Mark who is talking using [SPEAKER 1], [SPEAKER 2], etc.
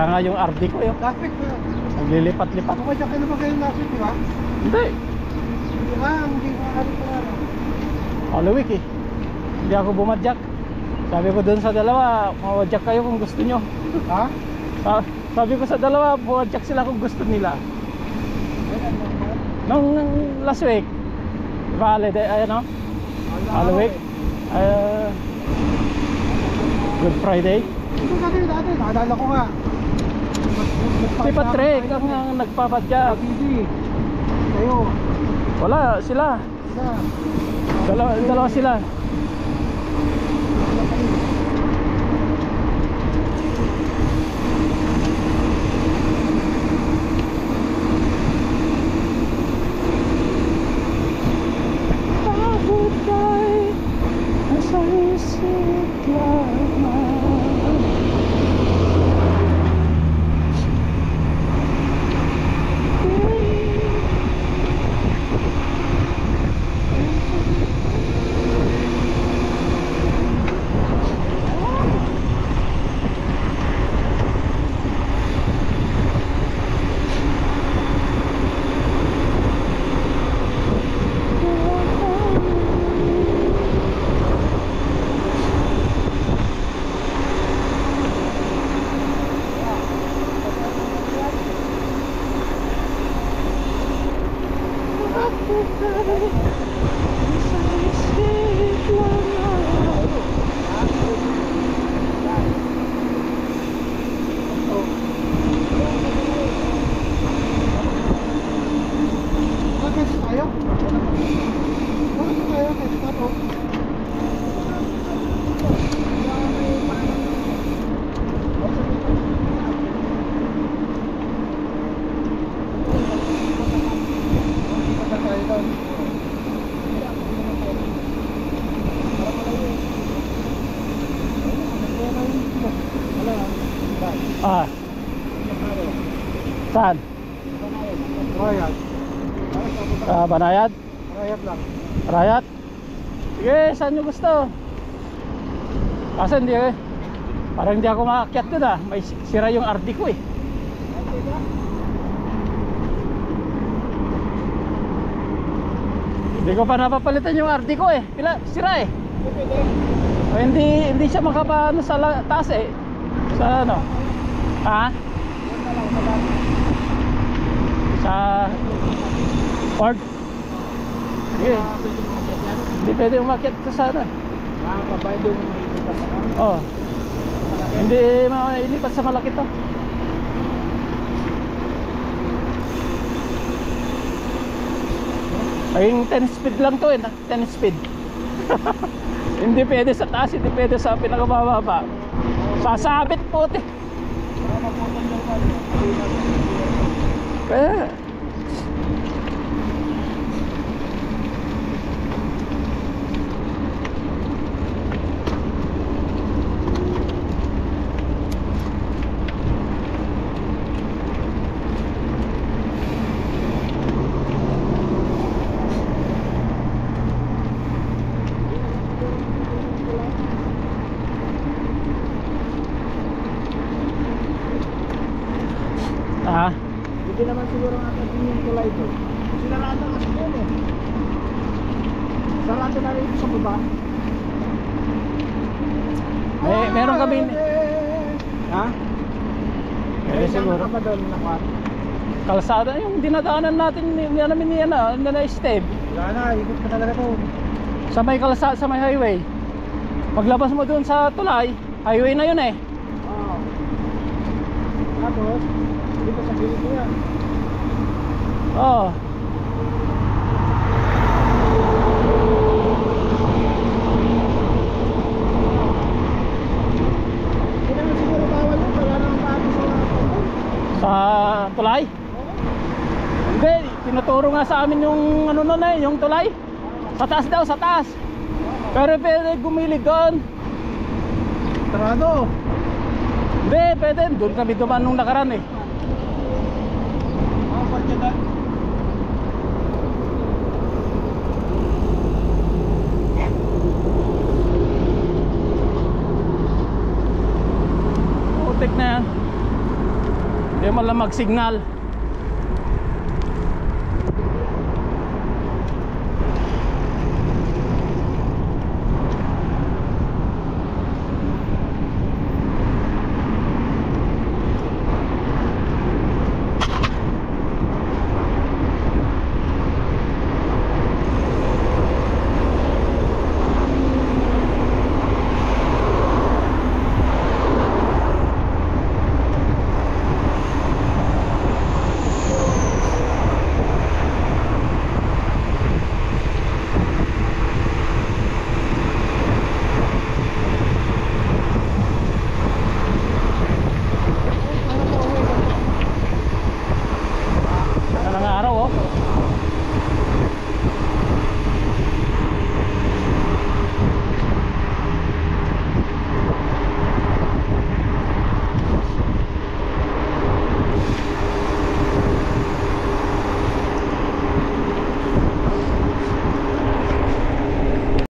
[SPEAKER 1] Kaya nga yung RD ko yun.
[SPEAKER 2] Last week,
[SPEAKER 1] Naglilipat-lipat.
[SPEAKER 2] pumadyak ka na ba kayo last week, di ba?
[SPEAKER 1] Hindi.
[SPEAKER 2] Hindi ko alam pa lang.
[SPEAKER 1] All week eh. Hindi ako bumadyak. Sabi ko dun sa dalawa, mawadyak kayo kung gusto nyo.
[SPEAKER 2] Ha?
[SPEAKER 1] Sabi ko sa dalawa, bumadyak sila kung gusto nila. Nung last week, diba holiday, ayun o? All week. Good Friday.
[SPEAKER 2] Ito dati, nakadala ko nga.
[SPEAKER 1] Si Patrick ang nagpapadyak.
[SPEAKER 2] Hindi. Kayo.
[SPEAKER 1] Wala, sila.
[SPEAKER 2] Isa.
[SPEAKER 1] Dalawa sila. Ah. Saan?
[SPEAKER 2] Rayat.
[SPEAKER 1] Banayad?
[SPEAKER 2] Rayat lang.
[SPEAKER 1] Rayat? Sige, saan nyo gusto? Kasi hindi eh. Parang hindi ako makaakyat dun ah. May sira yung RD ko eh. Hindi ko pa napapalitan yung RD ko eh. Sira eh. Hindi siya makapano sa taas eh. Sa ano? Ha? Sa Ford? Sige. Hindi pwede umakyat sa sana.
[SPEAKER 2] Nakakabayad yung makikita sa kanya.
[SPEAKER 1] Oh. Hindi mailipat sa malaki to. Ay, 10 speed lang to eh, 10 speed. Hindi pwede sa taas, hindi pwede sa pinakamababa. Sasabit po te. Kaya
[SPEAKER 2] Hindi naman siguro nga yung kulay ito. Sinarado kasi yun eh. Sarado na rin ito sa baba.
[SPEAKER 1] meron kami.
[SPEAKER 2] Ha?
[SPEAKER 1] Siguro.
[SPEAKER 2] Ka ba doon nakuha?
[SPEAKER 1] Kalsada yung dinadaanan natin namin niya na step.
[SPEAKER 2] Wala na, ikot ka talaga to.
[SPEAKER 1] Sa may kalsada, sa may highway. Paglabas mo doon sa tulay, highway na yun eh.
[SPEAKER 2] Oo. Tapos, dito sa gilid ko yan.
[SPEAKER 1] Oo.
[SPEAKER 2] Hindi naman siguro bawal yun, wala naman paano
[SPEAKER 1] Sa tulay? Hindi, tinuturo nga sa amin yung ano nun eh, yung tulay. Sa taas daw, sa taas. Pero pwede gumilid doon.
[SPEAKER 2] Sarado.
[SPEAKER 1] Hindi, pwede. Doon kami dumaan nung nakaraan eh.
[SPEAKER 2] Partya dahil.
[SPEAKER 1] Putik na yan. Ayaw malang mag-signal.